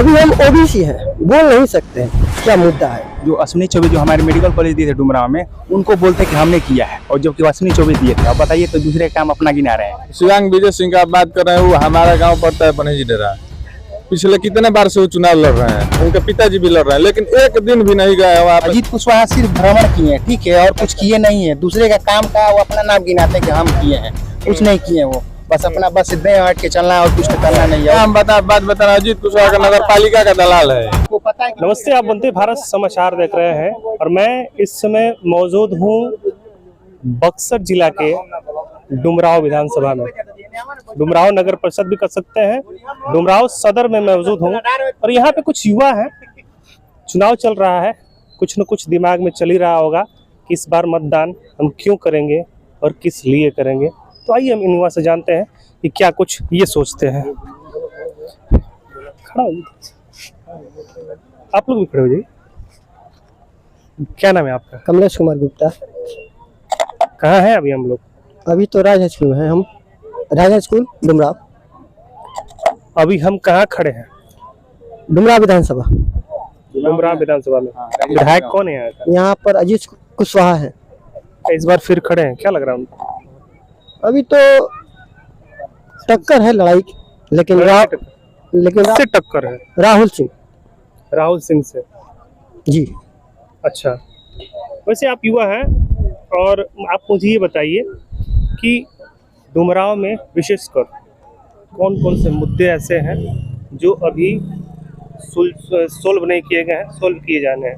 अभी हम ओबीसी हैं, बोल नहीं सकते हैं क्या मुद्दा है। जो अश्विनी चौबे जो हमारे मेडिकल कॉलेज दिए थे डुमराव में, उनको बोलते कि हमने किया है, और जबकि अश्विनी चौबे दिए थे। अब बताइए तो दूसरे काम अपना गिना रहे हैं। शिवांग विजय सिंह का बात कर रहे हैं, वो हमारा गांव पड़ता है पनेजी डेरा। पिछले कितने बार से वो चुनाव लड़ रहे हैं, उनके पिताजी भी लड़ रहे हैं, लेकिन एक दिन भी नहीं गए वहाँ पे। अजीत कुशवाहा सिर्फ भ्रमण किए हैं, ठीक है, और कुछ किए नहीं है। दूसरे का काम का वो अपना नाम गिनाते हैं कि हम किए हैं, कुछ नहीं किए वो। बस अपना बस इतने हट के चलना और कुछ करना नहीं है। हम बात बता रहे हैं, अजीत कुशवाहा का नगर पालिका का दलाल है। आपको पता है। नमस्ते, आप वंदे भारत समाचार देख रहे हैं और मैं इस समय मौजूद हूँ बक्सर जिला के डुमराव विधानसभा में। डुमराव नगर परिषद भी कर सकते हैं, डुमराव सदर में मौजूद हूँ और यहाँ पे कुछ युवा हैं। चुनाव चल रहा है, कुछ न कुछ दिमाग में चल ही रहा होगा कि इस बार मतदान हम क्यों करेंगे और किस लिए करेंगे। तो आइए हम इन युवा से जानते हैं कि क्या कुछ ये सोचते हैं। खड़ा होइए, आप लोग भी खड़े हो जाइए। क्या नाम है आपका? कमलेश कुमार गुप्ता। कहाँ है अभी हम लोग? अभी तो राजा स्कूल में हैं हम, राजा स्कूल डुमराव। अभी हम कहाँ खड़े हैं? डुमराव विधानसभा। डुमराव विधानसभा में विधायक कौन है यहाँ का? यहाँ पर अजीत कुशवाहा है। इस बार फिर खड़े हैं, क्या लग रहा है उनको? अभी तो टक्कर है लड़ाई की, लेकिन किससे टक्कर है? राहुल सिंह राहुल सिंह से। जी। अच्छा, वैसे आप युवा हैं और आप मुझे ये बताइए कि डुमराव में विशेषकर कौन कौन से मुद्दे ऐसे हैं जो अभी सोल्व नहीं किए गए हैं, सोल्व किए जाने हैं?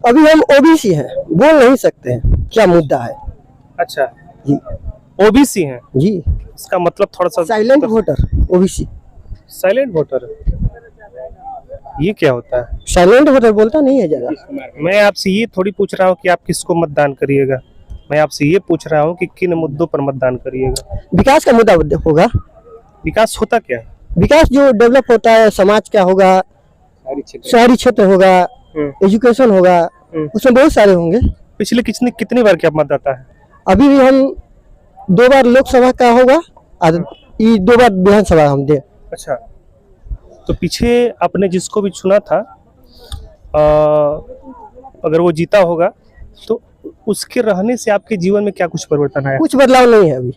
अभी हम ओबीसी हैं, बोल नहीं सकते हैं क्या मुद्दा है। अच्छा जी। ओबीसी हैं जी, इसका मतलब थोड़ा सा silent voter OBC. Silent voter, ये क्या होता है? साइलेंट वोटर बोलता नहीं है जगह। मैं आपसे ये थोड़ी पूछ रहा हूँ कि आप किसको मतदान करिएगा, मैं आपसे ये पूछ रहा हूँ कि किन मुद्दों पर मतदान करिएगा। विकास का मुद्दा होगा। विकास होता क्या है? विकास जो डेवलप होता है, समाज का होगा, शहरी क्षेत्र होगा, एजुकेशन होगा, उसमें बहुत सारे होंगे। पिछले कितनी बार क्या मतदाता है? अभी भी हम 2 बार लोकसभा का होगा और 2 बार विधानसभा हम दे। अच्छा, तो पीछे आपने जिसको भी चुना था, अगर वो जीता होगा तो उसके रहने से आपके जीवन में क्या कुछ परिवर्तन आया? कुछ बदलाव नहीं है अभी।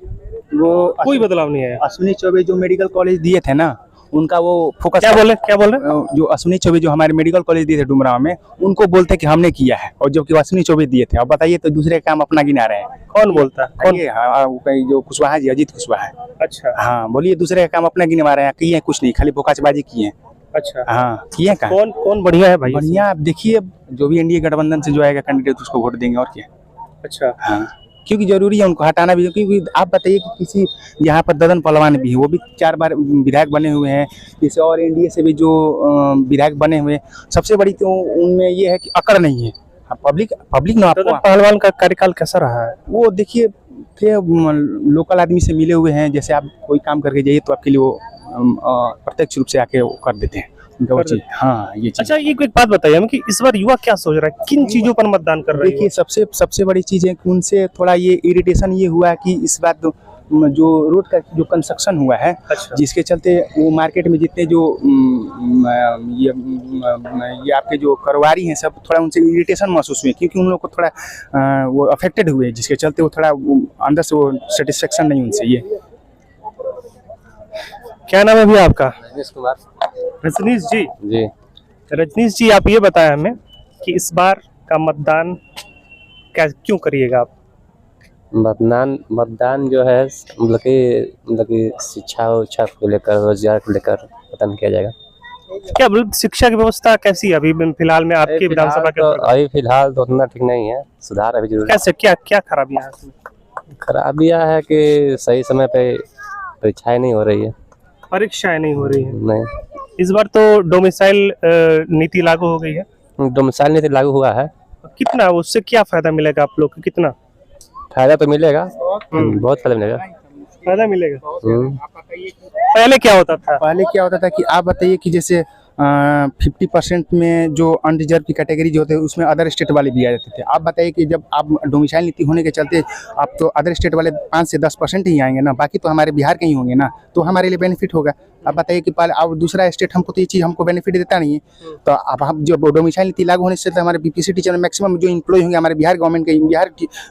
वो कोई बदलाव नहीं है। अश्विनी चौबे जो मेडिकल कॉलेज दिए थे ना, उनका वो फोकस क्या बोल रहे? जो अश्विनी चौबे जो हमारे मेडिकल कॉलेज दिए थे डुमराव में, उनको बोलते कि हमने किया है, और जबकि अश्विनी चौबे दिए थे। अब बताइए तो दूसरे काम अपना गिना रहे हैं। कौन बोलता है? कौन? जो कुशवाहा जी, अजीत कुशवाहा। अच्छा हाँ, बोलिए दूसरे का काम अपना गिनवा रहे हैं। किए कुछ नहीं, खाली बोकाचबाजी किए हैं। अच्छा, हाँ, किए का कौन बढ़िया है भाई? बढ़िया। आप देखिए, जो भी एनडीए गठबंधन से जो आएगा कैंडिडेट, उसको वोट देंगे और क्या। अच्छा, हाँ, क्योंकि जरूरी है उनको हटाना भी। क्योंकि आप बताइए कि किसी यहाँ पर ददन पहलवान भी है, वो भी 4 बार विधायक बने हुए हैं। किसी और एनडीए से भी जो विधायक बने हुए हैं, सबसे बड़ी तो उनमें ये है कि अकड़ नहीं है। पब्लिक ना, ददन पहलवान का कार्यकाल कैसा रहा है? वो देखिए थे लोकल आदमी से मिले हुए हैं। जैसे आप कोई काम करके जाइए तो आपके लिए वो प्रत्यक्ष रूप से आके वो कर देते हैं। हाँ, ये चीज। अच्छा, एक बात बताइए हमें कि इस बार युवा क्या सोच रहा है, किन चीजों पर मतदान कर रहे हैं? देखिए, सबसे बड़ी चीज है कि उनसे थोड़ा ये इरिटेशन ये हुआ है कि इस बार जो रोड का जो कंस्ट्रक्शन हुआ है, अच्छा। जिसके चलते वो मार्केट में जितने जो ये आपके जो कारोबारी हैं, सब थोड़ा उनसे इरिटेशन महसूस हुए, क्योंकि उन लोग को थोड़ा वो अफेक्टेड हुए, जिसके चलते वो थोड़ा अंदर से वो सेटिस्फेक्शन नहीं उनसे। ये क्या नाम है भैया आपका? रजनीश कुमार। रजनीश जी। जी। रजनीश जी, आप ये बताएं हमें कि इस बार का मतदान क्यों करिएगा आप? मतदान जो है मतलब कि शिक्षा उच्छा को लेकर, रोजगार को लेकर मतदान किया जाएगा। क्या शिक्षा की व्यवस्था कैसी है अभी फिलहाल में आपके विधानसभा के? अभी फिलहाल तो उतना ठीक नहीं है, सुधार अभी जरूरी। कैसे, क्या खराबियां हैं? खराबियां है कि सही समय पे परीक्षाएं नहीं हो रही है। परीक्षाएं नहीं हो रही है? नहीं। इस बार तो डोमिसाइल नीति लागू हो गई है। डोमिसाइल नीति लागू हुआ है। कितना, उससे क्या फायदा मिलेगा आप लोग को? कितना फायदा तो मिलेगा, बहुत फायदा मिलेगा। फायदा मिलेगा। पहले क्या होता था? कि आप बताइए कि जैसे 50% में जो अनरिजर्व की कैटेगरी जो होते हैं, उसमें अदर स्टेट वाले भी आ जाते थे। आप बताइए कि जब आप डोमिसाइल नीति होने के चलते आप तो अदर स्टेट वाले 5 से 10% ही आएंगे ना, बाकी तो हमारे बिहार के ही होंगे ना, तो हमारे लिए बेनिफिट होगा। अब बताइए कि पहले अब दूसरा स्टेट हमको तो ये चीज़ हमको बेनिफिट देता नहीं है। तो अब हम जो डोमिसाइल नीति लागू होने से तो हमारे बीपीसी टीचर में मैक्सिमम जो एम्प्लॉय होंगे हमारे बिहार गवर्नमेंट के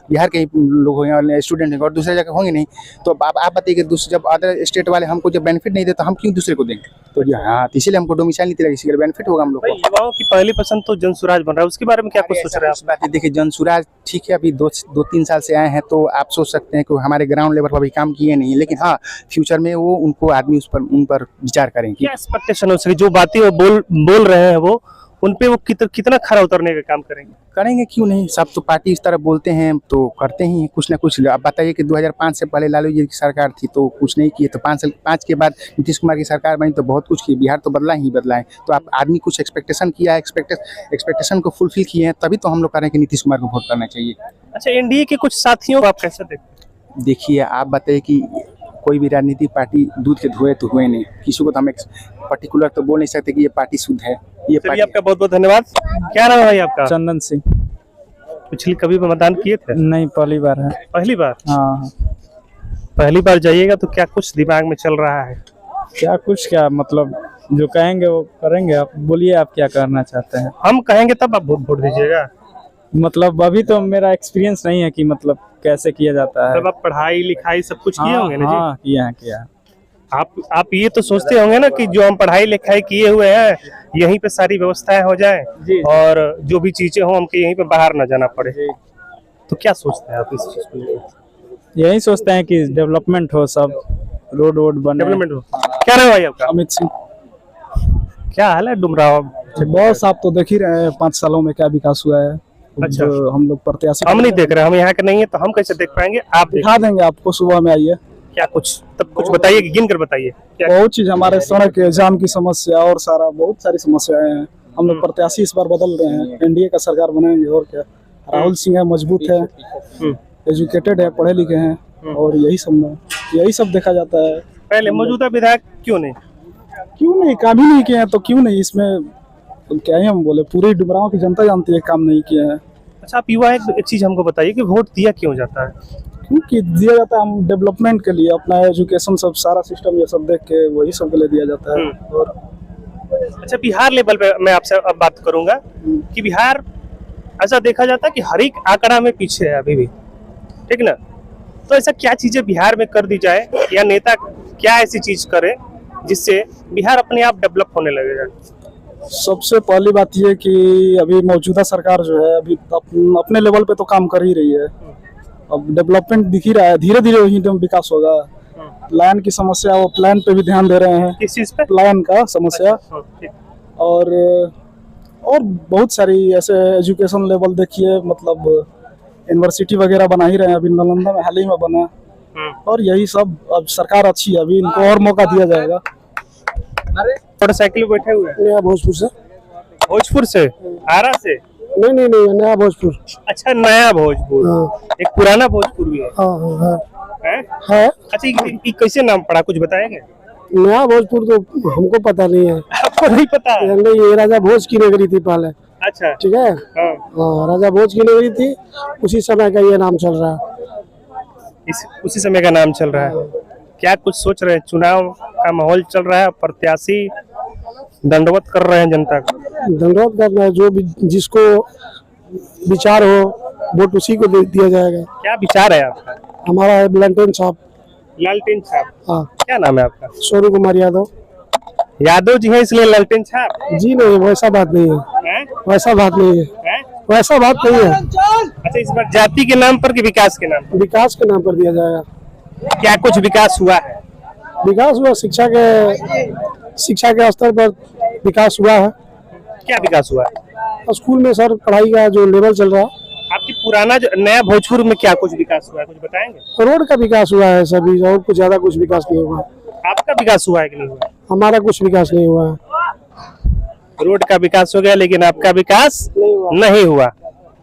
बिहार के ही लोग होंगे और स्टूडेंट होंगे और दूसरे जगह होंगे नहीं। तो अब आप बताइए कि दूसरे जब अदर स्टेट वाले हमको जब बेनिफिट नहीं देते तो हम क्यों दूसरे को देंगे? तो हाँ, इसीलिए हमको डोमिसाइल नीति लगी, इसलिए बेनिफिट होगा हम लोग को। युवाओं की पहली पसंद तो जनसुराज बन रहा है, उसके बारे में क्या कुछ सोच रहे हैं आप? बात है, देखिए जनसुराज ठीक है, अभी 2-3 साल से आए हैं तो आप सोच सकते हैं कि हमारे ग्राउंड लेवल पर अभी काम किए नहीं, लेकिन हाँ फ्यूचर में वो उनको आदमी उन पर विचार करेंगे। क्या एक्सपेक्टेशन हो सके, जो बातें वो बोल रहे हैं वो उन पे वो कितना खरा उतरने का काम करेंगे? क्यों नहीं, सब तो पार्टी इस तरह बोलते हैं तो करते ही हैं कुछ ना कुछ। अब बताइए कि 2005 से पहले लालू जी की सरकार थी तो कुछ नहीं किए, तो 5 के बाद नीतीश कुमार की सरकार बनी तो बहुत कुछ किए। बिहार तो बदला है। तो आप आदमी कुछ एक्सपेक्टेशन किया है, एक्सपेक्टेशन को फुलफिल किए हैं, तभी तो हम लोग कह रहे हैं कि नीतीश कुमार को वोट करना चाहिए। अच्छा, एनडीए के कुछ साथियों को आप कैसे देखते हैं? देखिए, आप बताइए कि कोई भी राजनीतिक पार्टी दूध के धुएं तो हुए नहीं, किसी को तो हम एक पर्टिकुलर तो बोल नहीं सकते कि ये पार्टी शुद्ध है। ये चलिए, आपका बहुत बहुत धन्यवाद। क्या नाम है भाई आपका? चंदन सिंह। पिछली कभी मतदान किए थे? नहीं, पहली बार है। पहली बार? हाँ। पहली बार जाइएगा तो क्या कुछ दिमाग में चल रहा है? क्या मतलब जो कहेंगे वो करेंगे। आप बोलिए, आप क्या करना चाहते हैं? हम कहेंगे तब आप वोट दीजिएगा। मतलब अभी तो मेरा एक्सपीरियंस नहीं है कि मतलब कैसे किया जाता है। तब आप पढ़ाई लिखाई सब कुछ किए होंगे ना जी? हाँ, किया है। आप ये तो सोचते होंगे ना कि जो हम पढ़ाई लिखाई किए हुए हैं यहीं पे सारी व्यवस्थाएं हो जाए और जो भी चीजें हो हमको यहीं पे बाहर न जाना पड़े। तो क्या सोचते हैं आप इस चीज को? यही सोचते हैं कि डेवलपमेंट हो, सब रोड बने, डेवलपमेंट हो। क्या नाम है भाई आपका? अमित सिंह। क्या हाल है डुमराव? बॉस, आप तो देख ही रहे हैं 5 सालों में क्या विकास हुआ है। अच्छा, जो हम लोग प्रत्याशी हम नहीं देख रहे, हम यहाँ के नहीं है तो हम कैसे देख पाएंगे? आप दिखा देंगे आपको, सुबह में आइए। क्या कुछ बताइए, गिन कर बताइए। बहुत चीज, हमारे सड़क जाम की समस्या और बहुत सारी समस्याएं हैं। हम लोग प्रत्याशी इस बार बदल रहे हैं, एनडीए का सरकार बनाएंगे। और क्या, राहुल सिंह है, मजबूत है, एजुकेटेड है, पढ़े लिखे हैं और यही सब देखा जाता है। पहले मौजूदा विधायक क्यों नहीं काम ही नहीं किए हैं तो क्यों नहीं? इसमें तो क्या ही हम बोले, पूरी डुमरांव की जनता जानती है काम नहीं किए हैं। अच्छा, आप युवा एक चीज हमको बताइए कि वोट दिया क्यों जाता है? क्योंकि दिया जाता है हम डेवलपमेंट के लिए, अपना एजुकेशन सब सारा सिस्टम ये सब देख के वही सब के लिए दिया जाता है। और अच्छा, बिहार लेवल पे मैं आपसे अब बात करूंगा कि बिहार ऐसा देखा जाता है कि हर एक आंकड़ा में पीछे है अभी भी, ठीक ना? तो ऐसा क्या चीजें बिहार में कर दी जाए या नेता क्या ऐसी चीज करे जिससे बिहार अपने आप डेवलप होने लगेगा? सबसे पहली बात ये कि अभी मौजूदा सरकार जो है अभी अपने लेवल पे तो काम कर ही रही है। अब डेवलपमेंट दिख ही रहा है, धीरे धीरे वही विकास होगा। प्लान की समस्या, वो प्लान पे भी ध्यान दे रहे हैं। किस चीज पे? प्लान का समस्या। और बहुत सारी ऐसे एजुकेशन लेवल देखिए, मतलब यूनिवर्सिटी वगैरह बना ही रहे हैं। अभी नालंदा में हाल ही में बना। और यही सब, अब सरकार अच्छी है, अभी इनको और मौका दिया जाएगा। मोटरसाइकिल बैठे हुए हैं? नया भोजपुर से। आरा से? नहीं, नया भोजपुर। अच्छा, नया भोजपुर। एक पुराना भोजपुर भी है। है। अच्छा, ये कैसे नाम पड़ा, कुछ बताएंगे? नया भोजपुर तो हमको पता नहीं है। आपको नहीं पता? नहीं, ये राजा भोज की नगरी थी पहले। अच्छा, ठीक है। हाँ, राजा भोज की नगरी थी, उसी समय का ये नाम चल रहा है। उसी समय का नाम चल रहा है। क्या कुछ सोच रहे हैं? चुनाव का माहौल चल रहा है, प्रत्याशी दंडवत कर रहे हैं जनता को। दंडवत करना है, जो भी जिसको विचार हो वोट उसी को दिया जाएगा। क्या विचार है आपका? हमारा है लालटेन साहब। लालटेन साहब? हाँ। क्या नाम है आपका? सोनू कुमार यादव। यादव जी है इसलिए लालटेन साहब? जी नहीं, वैसा बात नहीं है। वैसा बात नहीं है। वैसा बात नहीं है। अच्छा, इस बार जाति के नाम पर कि विकास के नाम? विकास के नाम पर दिया जाएगा। क्या कुछ विकास हुआ है? विकास हुआ, शिक्षा के स्तर पर विकास हुआ है। क्या विकास हुआ है? स्कूल में सर पढ़ाई का जो लेवल चल रहा है। आपकी पुराना जो नया भोजपुर में क्या कुछ विकास हुआ है, कुछ बताएंगे? रोड का विकास हुआ है सभी, और कुछ ज्यादा कुछ विकास नहीं हुआ। आपका विकास हुआ है कि नहीं हुआ? हमारा कुछ विकास नहीं हुआ है। रोड का विकास हो गया लेकिन आपका विकास नहीं हुआ।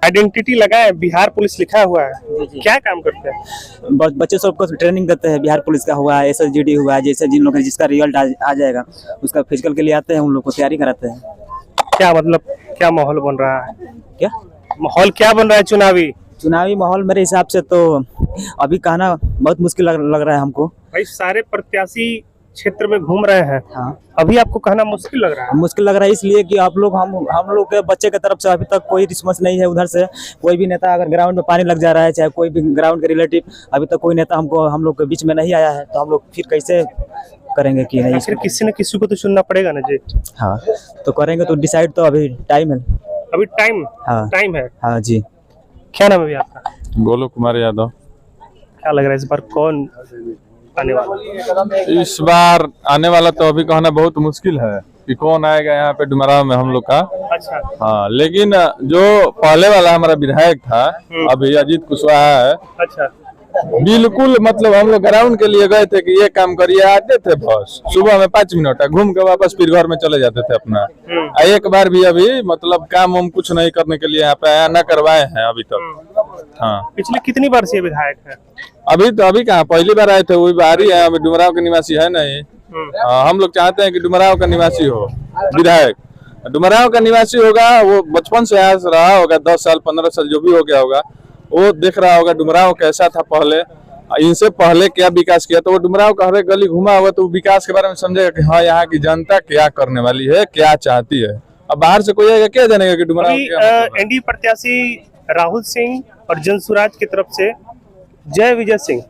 आइडेंटिटी लगाए, बिहार पुलिस लिखा हुआ है। क्या काम करते हैं? बच्चे सबको ट्रेनिंग देते हैं। बिहार पुलिस का हुआ है, SSGD हुआ है, जैसे जिन लोग जिसका रिजल्ट आ जाएगा उसका फिजिकल के लिए आते हैं, उन लोग को तैयारी कराते हैं। क्या मतलब, क्या माहौल बन रहा है? क्या माहौल क्या बन रहा है चुनावी माहौल? मेरे हिसाब से तो अभी कहना बहुत मुश्किल लग रहा है हमको। भाई, सारे प्रत्याशी क्षेत्र में घूम रहे हैं, हाँ। अभी आपको कहना मुश्किल लग रहा है? मुश्किल लग रहा है इसलिए कि आप लोग हम लोग के बच्चे की तरफ से अभी तक कोई रिस्पॉन्स नहीं है। उधर से कोई भी नेता अगर ग्राउंड में पानी लग जा रहा है, चाहे कोई भी ग्राउंड के रिलेटिव, अभी तक कोई नेता हम लोग के बीच में नहीं आया है, तो हम लोग फिर कैसे करेंगे कि नहीं? आखिर किसी न किसी को तो सुनना पड़ेगा ना जी। हाँ, तो करेंगे तो डिसाइड तो अभी टाइम है। अभी टाइम हाँ। टाइम है। हाँ जी। क्या नाम है भैया आपका? गोलू कुमार यादव। क्या लग रहा है इस बार कौन आने वाला? इस बार आने वाला तो अभी कहना बहुत मुश्किल है कि कौन आएगा यहाँ पे डुमराव में हम लोग का। अच्छा। हाँ, लेकिन जो पहले वाला हमारा विधायक था अभी अजीत कुशवाहा है, अच्छा। बिल्कुल मतलब हम लोग ग्राउंड के लिए गए थे कि ये काम करिए, आते थे बस सुबह में 5 मिनट घूम के वापस फिर घर में चले जाते थे अपना। एक बार भी अभी मतलब काम हम कुछ नहीं करने के लिए यहाँ पे आया न करवाए हैं अभी तक। हाँ, पिछले कितनी बार से ये विधायक है? अभी कहाँ पहली बार आए थे, वही बाहर ही है, अभी डुमराव के निवासी है नहीं। हम लोग चाहते हैं कि डुमराव का निवासी हो विधायक, डुमराव का निवासी होगा, वो बचपन से यहाँ रहा होगा, 10 साल 15 साल जो भी हो गया होगा, वो देख रहा होगा डुमराव कैसा था पहले, इनसे पहले क्या विकास किया, तो वो डुमराव का हर एक गली घुमा होगा तो विकास के बारे में समझेगा कि हाँ यहाँ की जनता क्या करने वाली है, क्या चाहती है। अब बाहर से कोई आएगा क्या जानेगा कि डुमराव एनडीए प्रत्याशी राहुल सिंह और जनसुराज की तरफ से जय विजय सिंह,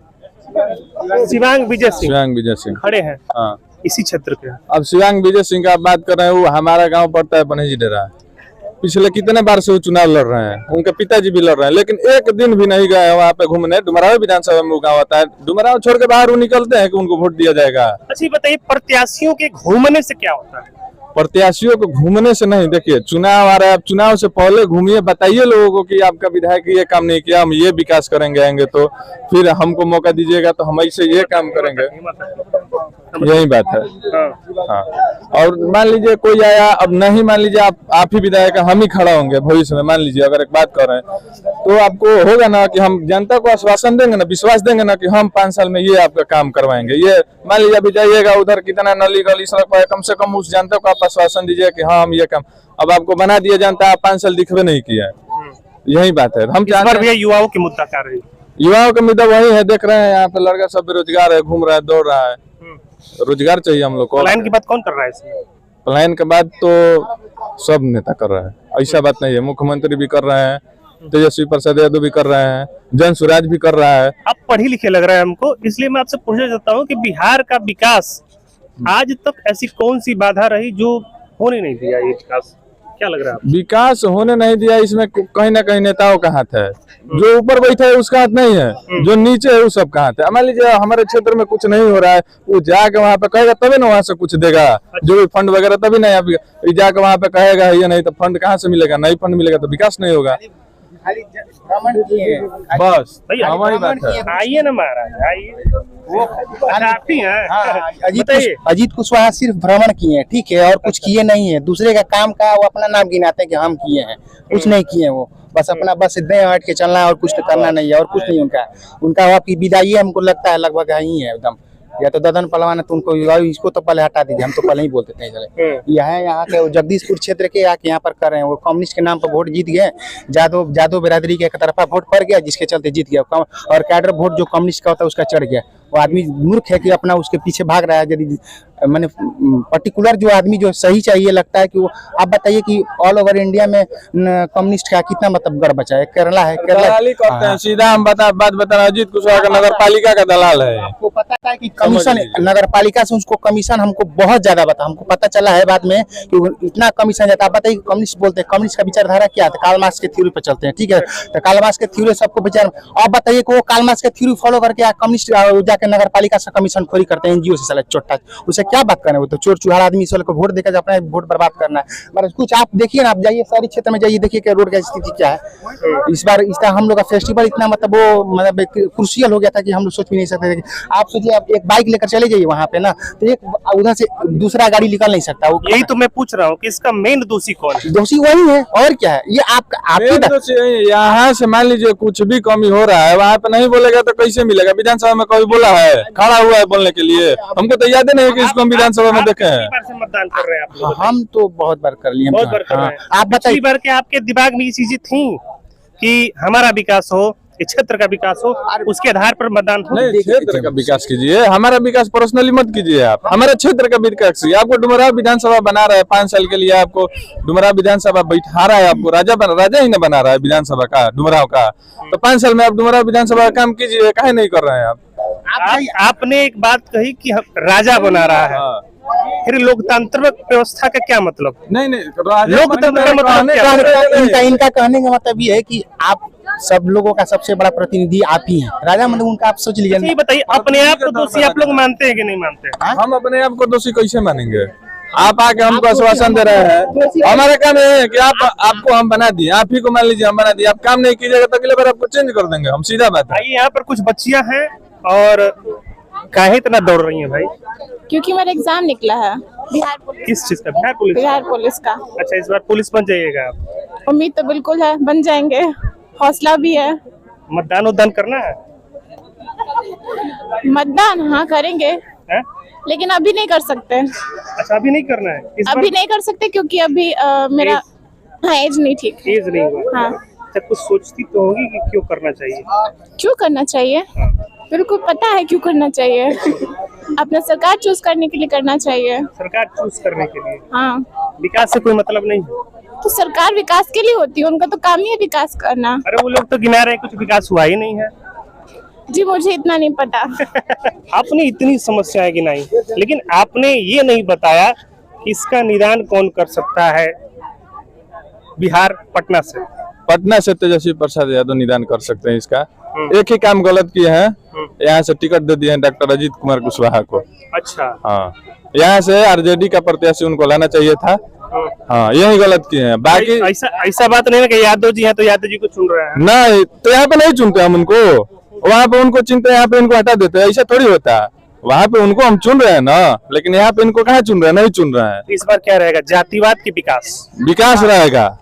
शिवांग विजय सिंह खड़े हैं। हाँ, इसी क्षेत्र के। अब शिवांग विजय सिंह का आप बात कर रहे हैं, वो हमारा गाँव पड़ता है पनेजी डेरा, पिछले कितने बार से वो चुनाव लड़ रहे हैं, उनके पिताजी भी लड़ रहे हैं, लेकिन एक दिन भी नहीं गए वहाँ पे घूमने। डुमराव विधानसभा में वो गाँव आता है, डुमराव छोड़ के बाहर वो निकलते हैं कि उनको वोट दिया जाएगा। अच्छा बताइए, प्रत्याशियों के घूमने से क्या होता है? प्रत्याशियों को घूमने से नहीं, देखिए चुनाव आ रहा है, आप चुनाव से पहले घूमिए, बताइए लोगों को कि आपका विधायक ये काम नहीं किया, हम ये विकास करेंगे, आएंगे तो फिर हमको मौका दीजिएगा तो हम ऐसे ये काम करेंगे, यही बात है। हाँ, और मान लीजिए कोई आया, अब नहीं मान लीजिए आप ही विधायक, हम ही खड़ा होंगे भविष्य में, मान लीजिए अगर एक बात कर रहे हैं तो आपको होगा ना कि हम जनता को आश्वासन देंगे ना, विश्वास देंगे ना कि हम 5 साल में ये आपका काम करवाएंगे। ये मान लीजिए अभी जाइएगा उधर कितना नली गली सड़क पर, कम से कम उस जनता को आप आश्वासन दीजिए कि हाँ हम ये काम, अब आपको बना दिया जनता, आप 5 साल दिखवे नहीं किया, यही बात है। हम चाहते हैं युवाओं के मुद्दा क्या रही? युवाओं का मुद्दा वही है, देख रहे हैं यहाँ पे लड़का सब बेरोजगार है, घूम रहा है, दौड़ रहा है, रोजगार चाहिए हम लोग को। प्लान की बात कौन कर रहा है इसमें? प्लान के बाद तो सब नेता कर रहे हैं, ऐसा बात नहीं है, मुख्यमंत्री भी कर रहे हैं, तेजस्वी प्रसाद यादव भी कर रहे हैं, जनसुराज भी कर रहा है। आप पढ़े लिखे लग रहा है हमको, इसलिए मैं आपसे पूछना चाहता हूँ कि बिहार का विकास आज तक ऐसी कौन सी बाधा रही जो होने नहीं दिया? ये विकास क्या लग रहा है? विकास होने नहीं दिया, इसमें कहीं ना कहीं नेताओं का हाथ है। जो ऊपर बैठा है उसका हाथ नहीं है, जो नीचे है वो सबका हाथ है। मान लीजिए हमारे क्षेत्र में कुछ नहीं हो रहा है, वो जाके वहाँ पे कहेगा तभी ना वहाँ से कुछ देगा, जो भी फंड वगैरह, तभी नहीं आप जाके वहाँ पे कहेगा, ये नहीं तो फंड कहाँ से मिलेगा, नहीं फंड मिलेगा तो विकास नहीं होगा। बस हमारी बात है। आइए ना महाराज, आइए, वो आप ही हैं। अजीत कुशवाहा सिर्फ भ्रमण किए हैं, ठीक है, और कुछ किए नहीं है। दूसरे का काम का वो अपना नाम गिनाते हैं कि हम किए हैं, कुछ नहीं किए वो, बस अपना बस इतने हट के चलना और कुछ करना नहीं है, और कुछ नहीं उनका आपकी विदाई हमको लगता है लगभग ही है एकदम। या तो ददन पहलवान है तो उनको इसको तो पहले हटा दीजिए, हम तो पहले ही बोलते थे चले। यहाँ के जगदीशपुर क्षेत्र के आके यहाँ पर कर रहे हैं, वो कम्युनिस्ट के नाम पर वोट जीत गए, जादव बिरादरी के एक तरफा वोट पड़ गया, जिसके चलते जीत गया, और कैडर वोट जो कम्युनिस्ट का होता है उसका चढ़ गया। वो आदमी मूर्ख है कि अपना उसके पीछे भाग रहा है। यदि मैंने पर्टिकुलर जो आदमी जो सही चाहिए लगता है कि वो, आप बताइए कि ऑल ओवर इंडिया में कम्युनिस्ट का कितना मतलब गढ़ बचा है? केरला है, दलाली करते हैं, सीधा हम बात बता रहे हैं, अजीत कुशवाहा का नगर पालिका का दलाल है। आपको पता है कि कमीशन नगर पालिका से उसको कमीशन हमको बहुत ज्यादा हमको पता चला है बाद में कि इतना कमीशन जाता है। आप बताइए कम्युनिस्ट बोलते हैं, कम्युनिस्ट का विचारधारा क्या है? कार्ल मार्क्स के थ्योरी पे चलते हैं, ठीक है, तो कार्ल मार्क्स के थ्योरी सबको विचार। आप बताइए कि वो कार्ल मार्क्स के थ्योरी फॉलो करके कम्युनिस्ट जाके नगर पालिका से कमीशन खोरी करते हैं, एनजीओ से साला चोट्टा, उसे क्या बात करें? वो तो चोर चुहार आदमी इस वाले को वोट देकर अपना वोट बर्बाद करना है। मगर कुछ आप देखिए ना, आप जाइए शहरी क्षेत्र में जाइए, देखिए कि रोड का स्थिति क्या है। इस बार हम लोग का फेस्टिवल इतना मतलब वो मतलब क्रूशियल हो गया था कि हम लोग सोच भी नहीं सकते थे। आप सोचिए, आप एक बाइक लेकर चले जाइए वहाँ पे ना, तो एक उधर से दूसरा गाड़ी निकल नहीं सकता। यही तो मैं पूछ रहा हूँ कि इसका मेन दोषी कौन है? दोषी वही है, और क्या है? ये आपकी यहाँ से मान लीजिए कुछ भी कमी हो रहा है, वहाँ पे नहीं बोलेगा तो कैसे मिलेगा? विधानसभा में कभी बोला है? खड़ा हुआ है बोलने के लिए, हमको तो याद नहीं है कि इसको हम विधानसभा में देखे हैं। मतदान कर रहे हैं आप लोग? हम तो बहुत बार कर लिए, बहुत बार कर रहे हैं। आप बताइए, बार के आपके दिमाग में ये चीजें थी कि हमारा विकास हो, इस क्षेत्र का विकास हो, उसके आधार पर मतदान हो। नहीं, क्षेत्र का विकास कीजिए, हमारा विकास पर्सनली मत कीजिए आप, हमारे क्षेत्र का विकास कीजिए। आपको डुमराव विधानसभा बना रहा है 5 साल के लिए, आपको डुमराव विधानसभा बैठा रहा है, आपको राजा ही नहीं बना रहा है विधानसभा का, डुमराव का। तो 5 साल में आप डुमराव विधानसभा का काम कीजिए, काहे नहीं कर रहे हैं आप? आपने एक बात कही कि राजा बना रहा है, फिर लोकतांत्रिक व्यवस्था का क्या मतलब? नहीं लोकतंत्र का मतलब क्या है? इनका कहने का मतलब ये है कि आप सब लोगों का सबसे बड़ा प्रतिनिधि आप ही हैं। राजा मतलब उनका आप सोच लीजिए। ये बताइए, अपने आप को दोषी आप लोग मानते हैं कि नहीं मानते? हम अपने आप को दोषी कैसे मानेंगे? आप आके हमको आश्वासन दे रहे हैं, हमारा काम है कि आपको हम बना दिए, आप ही को मान लीजिए हम बना दिए, आप काम नहीं कीजिएगा तो अगले बार आपको चेंज कर देंगे हम, सीधा बात है। आइए, यहाँ पर कुछ बच्चियां हैं और काहे इतना दौड़ रही हैं भाई? क्योंकि मेरा एग्जाम निकला है बिहार पुलिस। किस चीज का? बिहार पुलिस? बिहार पुलिस का। अच्छा, इस बार पुलिस बन जाइएगा आप? उम्मीद तो बिल्कुल है, बन जाएंगे, हौसला भी है। मतदान करना है? मतदान हाँ करेंगे है? लेकिन अभी नहीं कर सकते। अच्छा, अभी नहीं करना है? इस अभी नहीं कर सकते क्योंकि अभी मेरा एज नहीं ठीक। एज नहीं हुआ? हाँ। अच्छा, कुछ सोचती तो होगी कि क्यों करना चाहिए? क्यों करना चाहिए? बिल्कुल पता है क्यों करना चाहिए। अपना सरकार चूज करने के लिए करना चाहिए। सरकार चूज करने के लिए? हाँ। विकास से कोई मतलब नहीं है? तो सरकार विकास के लिए होती है, उनका तो काम ही है विकास करना। अरे वो लोग तो गिना रहे हैं, कुछ विकास हुआ ही नहीं है। जी मुझे इतना नहीं पता। आपने इतनी समस्याएं गिनाई, लेकिन आपने ये नहीं बताया कि इसका निदान कौन कर सकता है बिहार पटना से? पटना से तेजस्वी प्रसाद यादव निदान कर सकते हैं इसका। एक ही काम गलत किए हैं, यहाँ से टिकट दे दिए हैं डॉक्टर अजीत कुमार कुशवाहा को। अच्छा। हाँ, यहाँ से आरजेडी का प्रत्याशी उनको लाना चाहिए था। हाँ, यही गलत किए हैं। बाकी ऐसा बात नहीं है कि यादव जी हैं तो यादव जी को चुन रहे हैं। नहीं, तो यहाँ पे नहीं चुनते हम उनको, वहाँ पे उनको चुनते हैं, यहाँ पे इनको हटा देते हैं, ऐसा थोड़ी होता है। वहाँ पे उनको हम चुन रहे हैं ना, लेकिन यहाँ पे इनको कहाँ चुन रहे हैं? नहीं चुन रहे हैं। इस बार क्या रहेगा? जातिवाद की विकास रहेगा।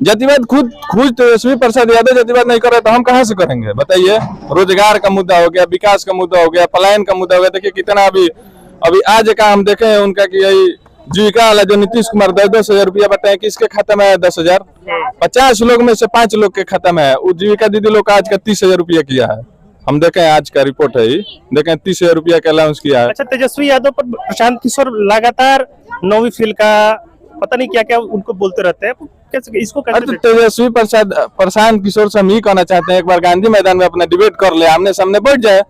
जातिवाद खुद तेजस्वी प्रसाद यादव जातिवाद नहीं कर रहे तो हम कहाँ से करेंगे बताइए? रोजगार का मुद्दा हो गया, विकास का मुद्दा हो गया, पलायन का मुद्दा हो गया। देखिए कितना अभी आज का हम देखे हैं उनका कि यही जीविका वाला जो नीतीश कुमार 10,000 रुपया बताए, किसके खाता में है? 10,000। 50 लोग में से 5 लोग के खाता में है। वो जीविका दीदी लोग का आज का 30,000 रुपया किया है। हम देखे हैं, आज का रिपोर्ट है, देखें 30,000 रुपया का अलाउंस किया है। अच्छा, तेजस्वी यादव पर प्रशांत किशोर लगातार 9वीं फेल का पता नहीं क्या क्या उनको बोलते रहते हैं, कैसे इसको कैसे? तेजस्वी प्रशांत किशोर से हम ही कहना चाहते हैं, एक बार गांधी मैदान में अपना डिबेट कर ले, आमने सामने बैठ जाए।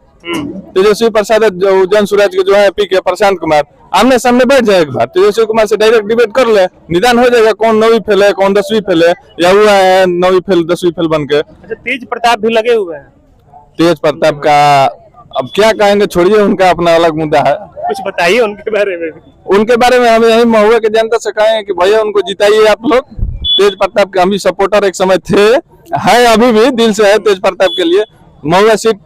तेजस्वी प्रसाद जो जन सूरज के जो है पी के प्रशांत कुमार, आमने सामने बैठ जाए एक बार, तेजस्वी कुमार से डायरेक्ट डिबेट कर ले, निदान हो जाएगा कौन 9वीं फेल है, कौन 10वीं फेल है, या हुआ है 9वीं फेल 10वीं फेल बन के। अच्छा, तेज प्रताप भी लगे हुए हैं। तेज प्रताप का अब क्या कहेंगे, छोड़िए, उनका अपना अलग मुद्दा है। कुछ बताइए उनके बारे में। उनके बारे में हम यही महुआ के जनता से कहें कि भैया उनको जिताइए आप लोग। तेज प्रताप के हम भी सपोर्टर एक समय थे, है, अभी भी दिल से है तेज प्रताप के लिए। महुआ सीट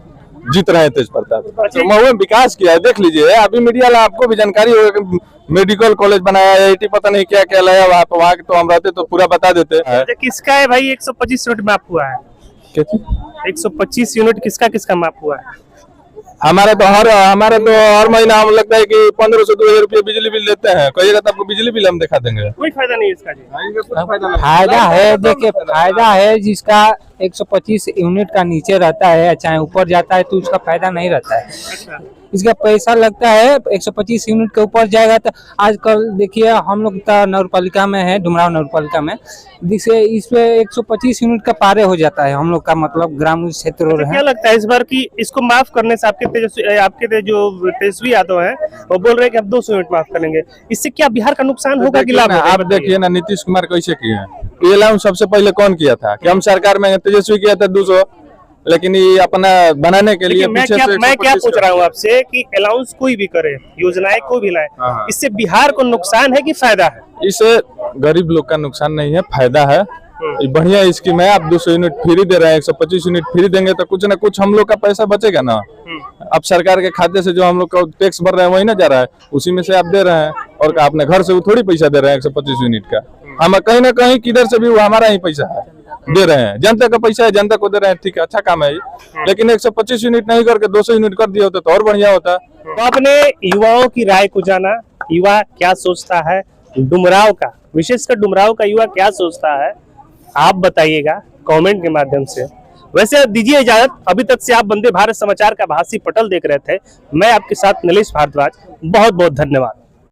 जीत रहे हैं तेज प्रताप। तो महुआ विकास किया है, देख लीजिए। अभी मीडिया वाला आपको भी जानकारी होगा कि मेडिकल कॉलेज बनाया, IIT पता नहीं क्या क्या लाया वहाँ पे। वहाँ के तो हम रहते तो पूरा बता देते। किसका है भाई 125 यूनिट माफ हुआ है? 125 यूनिट किसका माफ हुआ है? हमारे तो हर महीना हम लगता है कि 1500 से 2000 रुपये बिजली बिल लेते हैं। कहिएगा तो आपको बिजली बिल हम दिखा देंगे। कोई फायदा नहीं है इसका जी। फायदा है, देखिए फायदा है, जिसका 125 यूनिट का नीचे रहता है चाहे ऊपर जाता है तो उसका फायदा नहीं रहता है। अच्छा। इसका पैसा लगता है 125 यूनिट के ऊपर जाएगा तो आजकल देखिए हम लोग तो नगरपालिका में है, डुमराव नगरपालिका में, जिससे इस पे 125 यूनिट का पारे हो जाता है हम लोग का, मतलब ग्रामीण क्षेत्र है। क्या लगता है इस बार की इसको माफ करने से आपके जो तेजस्वी यादव है वो बोल रहे हैं कि हम 200 यूनिट माफ करेंगे, इससे क्या बिहार का नुकसान होगा कि लाभ? आप देखिए ना नीतीश कुमार कैसे किए हैं। ये अलाउंस सबसे पहले कौन किया था? कि हम सरकार में तेजस्वी किया था 200, लेकिन ये अपना बनाने के लिए मैं क्या पूछ रहा हूँ आपसे कि अलाउंस कोई भी करे, योजनाएं कोई भी लाए, इससे बिहार को नुकसान है कि फायदा है? इससे गरीब लोग का नुकसान नहीं है, फायदा है। बढ़िया स्कीम है। आप 200 यूनिट फ्री दे रहे हैं, 125 यूनिट फ्री देंगे तो कुछ ना कुछ हम लोग का पैसा बचेगा ना। अब सरकार के खाते से जो हम लोग का टैक्स भर रहे हैं वही ना जा रहा है, उसी में से आप दे रहे हैं। और अपने घर से वो थोड़ी पैसा दे रहे हैं 125 यूनिट का। हम कहीं ना कहीं किधर से भी वो हमारा ही पैसा है, दे रहे हैं, जनता का पैसा है, जनता को दे रहे हैं। ठीक है, अच्छा काम है। लेकिन 125 यूनिट नहीं करके 200 यूनिट कर दिया होता तो और बढ़िया होता। तो आपने युवाओं की राय को जाना, युवा क्या सोचता है डुमराव का, विशेषकर डुमराव का युवा क्या सोचता है, आप बताइएगा कमेंट के माध्यम से। वैसे दीजिए इजाजत, अभी तक से आप वंदे भारत समाचार का भाषी पटल देख रहे थे। मैं आपके साथ नलेश भारद्वाज, बहुत बहुत धन्यवाद।